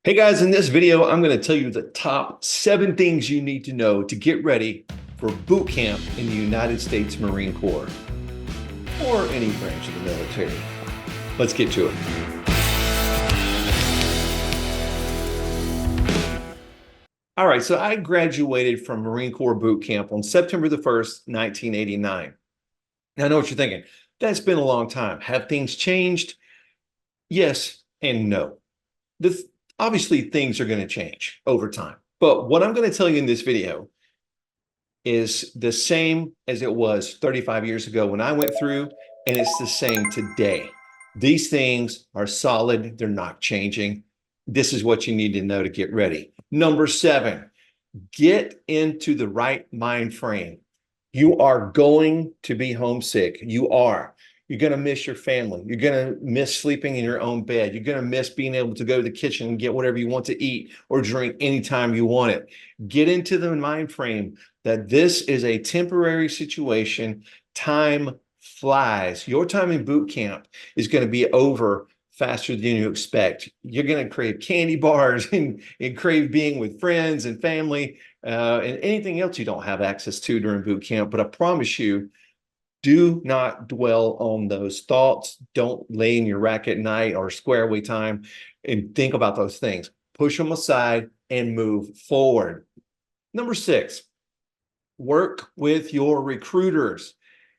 Hey guys, in this video, I'm going to tell you the top 7 things you need to know to get ready for boot camp in the United States Marine Corps or any branch of the military. Let's get to it. All right, so I graduated from Marine Corps boot camp on September the 1st, 1989. Now, I know what you're thinking. That's been a long time. Have things changed? Yes and no. The, Obviously, things are going to change over time. But what I'm going to tell you in this video is the same as it was 35 years ago when I went through, and it's the same today. These things are solid, they're not changing. This is what you need to know to get ready. Number 7, get into the right mind frame. You are going to be homesick. You are. You're going to miss your family. You're going to miss sleeping in your own bed. You're going to miss being able to go to the kitchen and get whatever you want to eat or drink anytime you want it. Get into the mind frame that this is a temporary situation. Time flies. Your time in boot camp is going to be over faster than you expect. You're going to crave candy bars and crave being with friends and family and anything else you don't have access to during boot camp. But I promise you, do not dwell on those thoughts. Don't lay in your rack at night or square away time and think about those things. Push them aside and move forward. Number 6, work with your recruiters.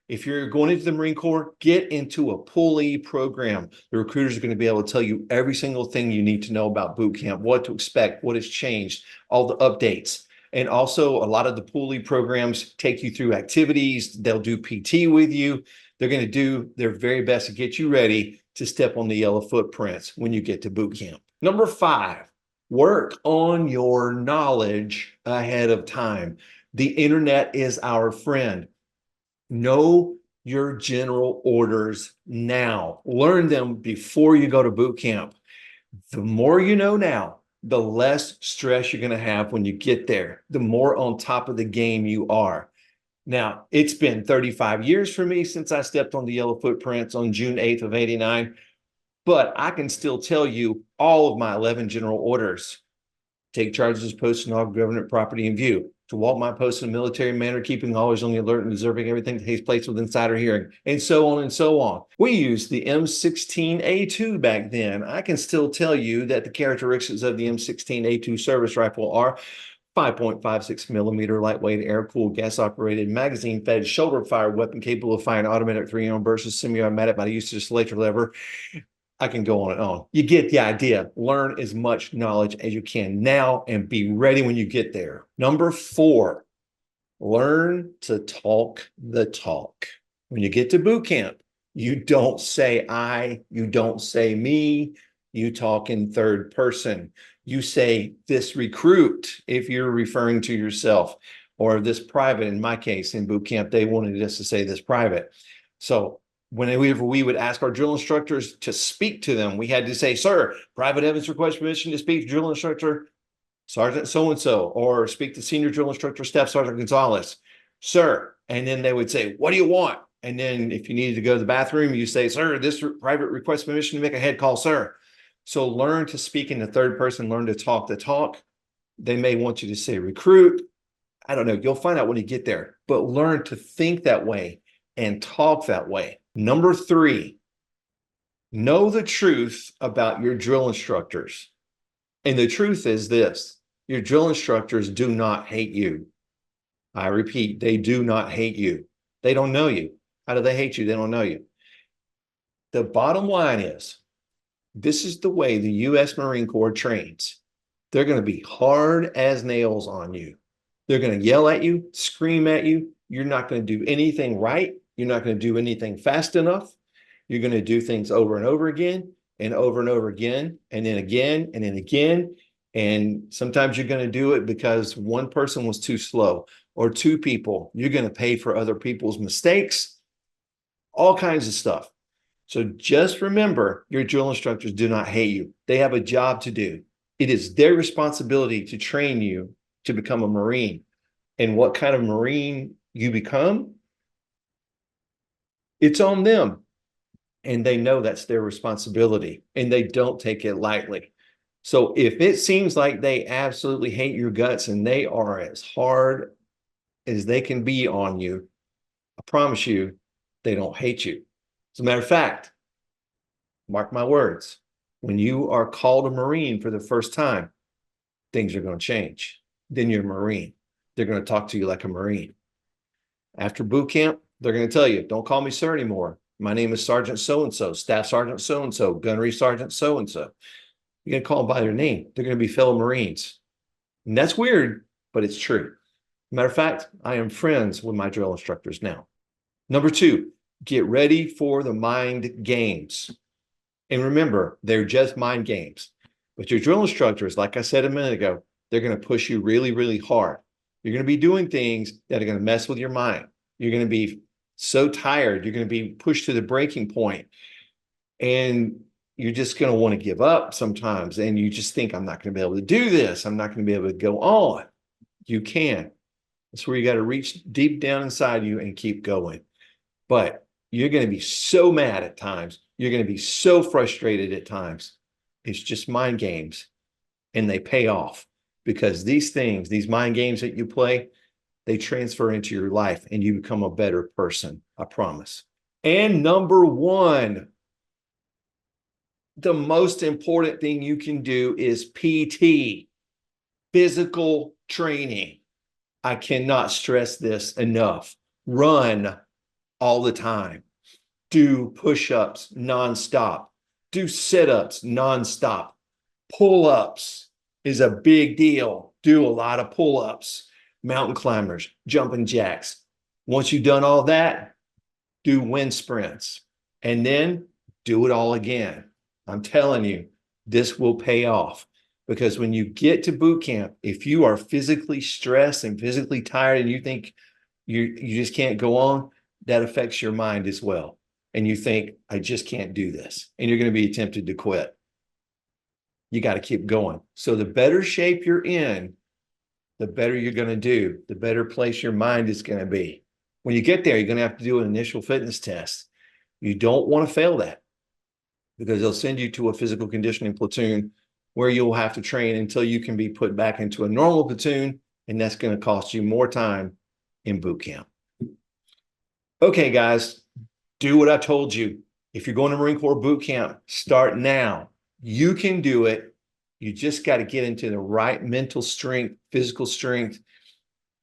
If you're going into the Marine Corps, get into a pulley program. The recruiters are going to be able to tell you every single thing you need to know about boot camp, what to expect, what has changed, all the updates. And also, a lot of the pulley programs take you through activities. They'll do PT with you. They're going to do their very best to get you ready to step on the yellow footprints when you get to boot camp. Number 5, work on your knowledge ahead of time. The internet is our friend. Know your general orders now. Learn them before you go to boot camp. The more you know now, the less stress you're going to have when you get there, the more on top of the game you are. Now, it's been 35 years for me since I stepped on the yellow footprints on June 8th of 89, but I can still tell you all of my 11 general orders. Take charge as posted in all government property in view. To walk my post in a military manner, keeping always on the alert and observing everything that takes place with insider hearing, and so on and so on. We used the M16A2 back then. I can still tell you that the characteristics of the M16A2 service rifle are 5.56 millimeter lightweight air-cooled gas-operated magazine-fed shoulder-fired weapon capable of firing automatic 3-round bursts of semi-automatic by the use of the selector lever. I can go on and on. You get the idea. Learn as much knowledge as you can now and be ready when you get there. Number 4, learn to talk the talk. When you get to boot camp, you don't say I, you don't say me, you talk in third person. You say this recruit if you're referring to yourself, or this private. In my case, in boot camp, they wanted us to say this private. So whenever we would ask our drill instructors to speak to them, we had to say, sir, Private Evans requests permission to speak to drill instructor Sergeant so-and-so, or speak to senior drill instructor Staff Sergeant Gonzalez, sir. And then they would say, what do you want? And then if you needed to go to the bathroom, you say, sir, this private requests permission to make a head call, sir. So learn to speak in the third person, learn to talk the talk. They may want you to say recruit. I don't know. You'll find out when you get there, but learn to think that way and talk that way. Number 3, know the truth about your drill instructors. And the truth is this: your drill instructors do not hate you. I repeat, they do not hate you. They don't know you. How do they hate you? They don't know you. The bottom line is, this is the way the U.S. Marine Corps trains. They're going to be hard as nails on you. They're going to yell at you, scream at you. You're not going to do anything right. You're not going to do anything fast enough. You're going to do things over and over again and over and over again, and then again, and then again. And sometimes you're going to do it because one person was too slow, or 2 people. You're going to pay for other people's mistakes, all kinds of stuff. So just remember, your drill instructors do not hate you. They have a job to do. It is their responsibility to train you to become a Marine. And what kind of Marine you become, it's on them. And they know that's their responsibility, and they don't take it lightly. So if it seems like they absolutely hate your guts and they are as hard as they can be on you, I promise you, they don't hate you. As a matter of fact, mark my words, when you are called a Marine for the first time, things are going to change. Then you're a Marine. They're going to talk to you like a Marine. After boot camp, they're going to tell you, don't call me sir anymore. My name is Sergeant so-and-so, Staff Sergeant so-and-so, Gunnery Sergeant so-and-so. You're going to call them by their name. They're going to be fellow Marines. And that's weird, but it's true. Matter of fact, I am friends with my drill instructors now. Number 2, get ready for the mind games. And remember, they're just mind games. But your drill instructors, like I said a minute ago, they're going to push you really, really hard. You're going to be doing things that are going to mess with your mind. You're going to be so tired. You're going to be pushed to the breaking point. And you're just going to want to give up sometimes. And you just think, I'm not going to be able to do this. I'm not going to be able to go on. You can. That's where you got to reach deep down inside you and keep going. But you're going to be so mad at times. You're going to be so frustrated at times. It's just mind games, and they pay off because these things, these mind games that you play, they transfer into your life and you become a better person. I promise. And number 1, the most important thing you can do is PT, physical training. I cannot stress this enough. Run all the time. Do push-ups nonstop. Do sit-ups nonstop. Pull-ups is a big deal. Do a lot of pull-ups. Mountain climbers, jumping jacks. Once you've done all that, do wind sprints. And then do it all again. I'm telling you, this will pay off. Because when you get to boot camp, if you are physically stressed and physically tired and you think you just can't go on, that affects your mind as well. And you think, I just can't do this. And you're going to be tempted to quit. You got to keep going. So the better shape you're in, the better you're going to do, the better place your mind is going to be. When you get there, you're going to have to do an initial fitness test. You don't want to fail that because they'll send you to a physical conditioning platoon where you'll have to train until you can be put back into a normal platoon, and that's going to cost you more time in boot camp. Okay, guys, do what I told you. If you're going to Marine Corps boot camp, start now. You can do it. You just got to get into the right mental strength, physical strength,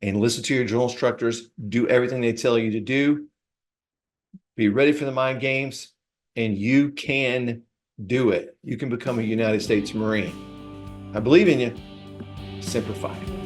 and listen to your drill instructors. Do everything they tell you to do. Be ready for the mind games, and you can do it. You can become a United States Marine. I believe in you. Semper Fi.